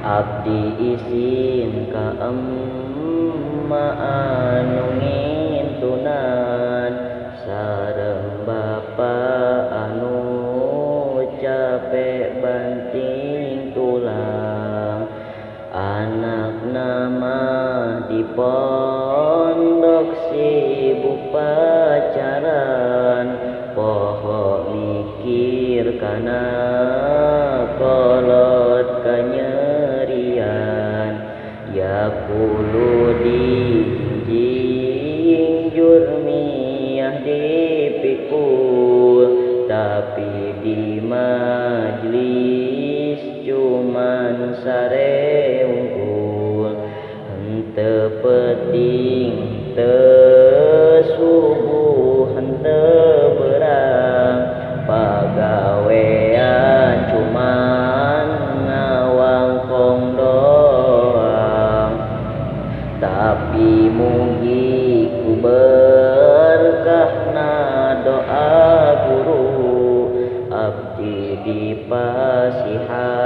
Abdi izin ka emma anu ngintunan sareng bapa anu capek banting tulang. Anak nama di pondok sibuk pacaran, poho mikir kana kolot kanyerian. Ya kulu dijinjing jurmiyah dipikul, tapi di majlis cuman sare unggul. Henteu penting teu subuh henteu berang, pagawean cuman ngawangkong doang. Tapi mugi ku berkahna doa guru, abdi dipasihan